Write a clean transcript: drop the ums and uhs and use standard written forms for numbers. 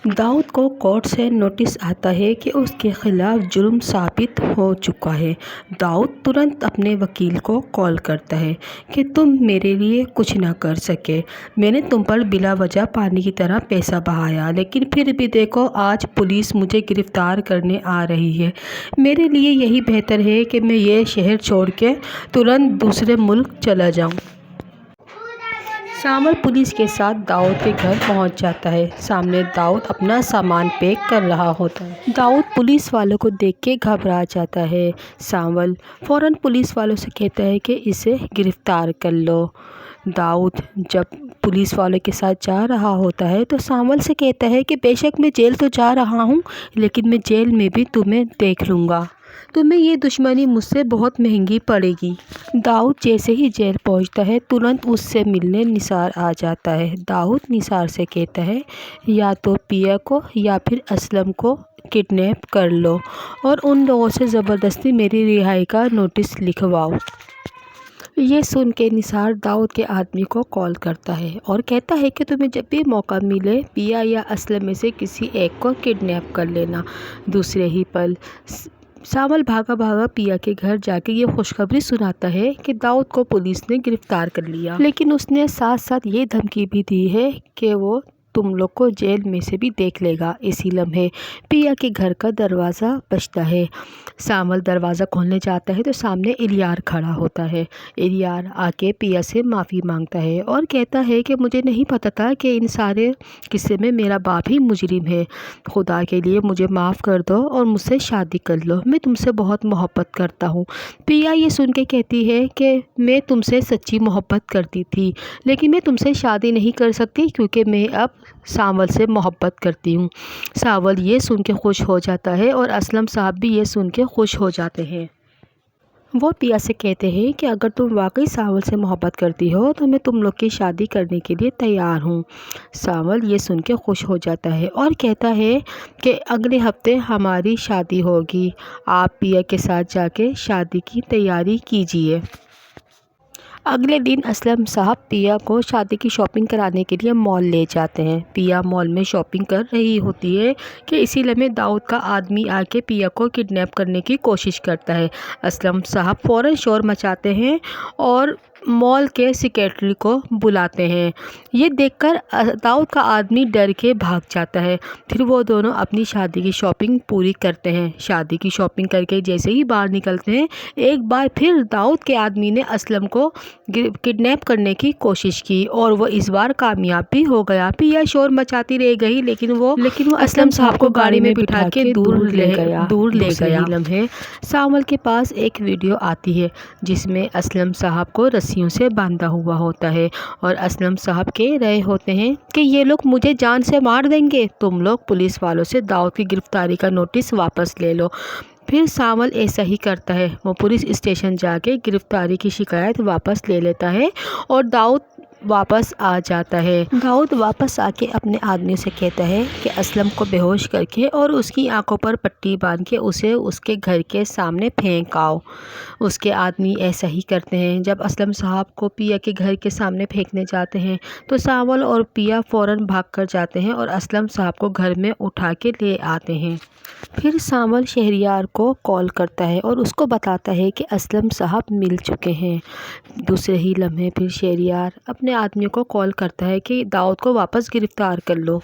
दाऊद को कोर्ट से नोटिस आता है कि उसके खिलाफ जुर्म साबित हो चुका है। दाऊद तुरंत अपने वकील को कॉल करता है कि तुम मेरे लिए कुछ ना कर सके। मैंने तुम पर बिला वजह पानी की तरह पैसा बहाया, लेकिन फिर भी देखो आज पुलिस मुझे गिरफ्तार करने आ रही है। मेरे लिए यही बेहतर है कि मैं ये शहर छोड़ के तुरंत दूसरे मुल्क चला जाऊँ। सामल पुलिस के साथ दाऊद के घर पहुंच जाता है। सामने दाऊद अपना सामान पैक कर रहा होता है। दाऊद पुलिस वालों को देख के घबरा जाता है। सामल फौरन पुलिस वालों से कहता है कि इसे गिरफ्तार कर लो। दाऊद जब पुलिस वालों के साथ जा रहा होता है तो सामल से कहता है कि बेशक मैं जेल तो जा रहा हूँ, लेकिन मैं जेल में भी तुम्हें देख लूँगा। तुम्हें ये दुश्मनी मुझसे बहुत महंगी पड़ेगी। दाऊद जैसे ही जेल पहुंचता है तुरंत उससे मिलने निसार आ जाता है। दाऊद निसार से कहता है या तो पिया को या फिर असलम को किडनैप कर लो और उन लोगों से ज़बरदस्ती मेरी रिहाई का नोटिस लिखवाओ। ये सुन के निसार दाऊद के आदमी को कॉल करता है और कहता है कि तुम्हें जब भी मौका मिले पिया या असलम में से किसी एक को किडनैप कर लेना। दूसरे ही पल सामल भागा भागा पिया के घर जाके ये खुशखबरी सुनाता है कि दाऊद को पुलिस ने गिरफ्तार कर लिया, लेकिन उसने साथ साथ ये धमकी भी दी है कि वो तुम लोग को जेल में से भी देख लेगा। इसी लम्हे पिया के घर का दरवाज़ा बजता है। सामल दरवाज़ा खोलने जाता है तो सामने इलियार खड़ा होता है। इलियार आके पिया से माफ़ी मांगता है और कहता है कि मुझे नहीं पता था कि इन सारे किस्से में मेरा बाप ही मुजरिम है। खुदा के लिए मुझे माफ़ कर दो और मुझसे शादी कर लो, मैं तुमसे बहुत मोहब्बत करता हूँ। पिया ये सुन के कहती है कि मैं तुमसे सच्ची मोहब्बत करती थी, लेकिन मैं तुमसे शादी नहीं कर सकती क्योंकि मैं अब सावल से मोहब्बत करती हूँ। सावल ये सुन के खुश हो जाता है और असलम साहब भी ये सुन के खुश हो जाते हैं। वो पिया से कहते हैं कि अगर तुम वाकई सावल से मोहब्बत करती हो तो मैं तुम लोग की शादी करने के लिए तैयार हूँ। सावल ये सुन के खुश हो जाता है और कहता है कि अगले हफ्ते हमारी शादी होगी, आप पिया के साथ जाके शादी की तैयारी कीजिए। अगले दिन असलम साहब पिया को शादी की शॉपिंग कराने के लिए मॉल ले जाते हैं। पिया मॉल में शॉपिंग कर रही होती है कि इसी लम्हे दाऊद का आदमी आके पिया को किडनैप करने की कोशिश करता है। असलम साहब फ़ौरन शोर मचाते हैं और मॉल के सेक्रेटरी को बुलाते हैं। ये देखकर दाऊद का आदमी डर के भाग जाता है। फिर वो दोनों अपनी शादी की शॉपिंग पूरी करते हैं। शादी की शॉपिंग करके जैसे ही बाहर निकलते हैं, एक बार फिर दाऊद के आदमी ने असलम को किडनैप करने की कोशिश की और वो इस बार कामयाब भी हो गया। पिया शोर मचाती रह गई, लेकिन वो असलम साहब को गाड़ी में बिठा के दूर ले गया। लम्हे सावल के पास एक वीडियो आती है जिसमें असलम साहब को रस्सियों से बांधा हुआ होता है और असलम साहब कह रहे होते हैं कि ये लोग मुझे जान से मार देंगे, तुम लोग पुलिस वालों से दाऊद की गिरफ्तारी का नोटिस वापस ले लो। फिर सावल ऐसा ही करता है। वो पुलिस स्टेशन जाके गिरफ्तारी की शिकायत वापस ले लेता है और दाऊद वापस आ जाता है। दाऊद वापस आके अपने आदमी से कहता है कि असलम को बेहोश करके और उसकी आंखों पर पट्टी बांध के उसे उसके घर के सामने फेंक आओ। उसके आदमी ऐसा ही करते हैं। जब असलम साहब को पिया के घर के सामने फेंकने जाते हैं तो सावल और पिया फ़ौरन भाग कर जाते हैं और असलम साहब को घर में उठा के ले आते हैं। फिर सावल शहरियार को कॉल करता है और उसको बताता है कि असलम साहब मिल चुके हैं। दूसरे ही लम्हे फिर शहरियार अपने आदमी को कॉल करता है कि दाऊद को वापस गिरफ्तार कर लो।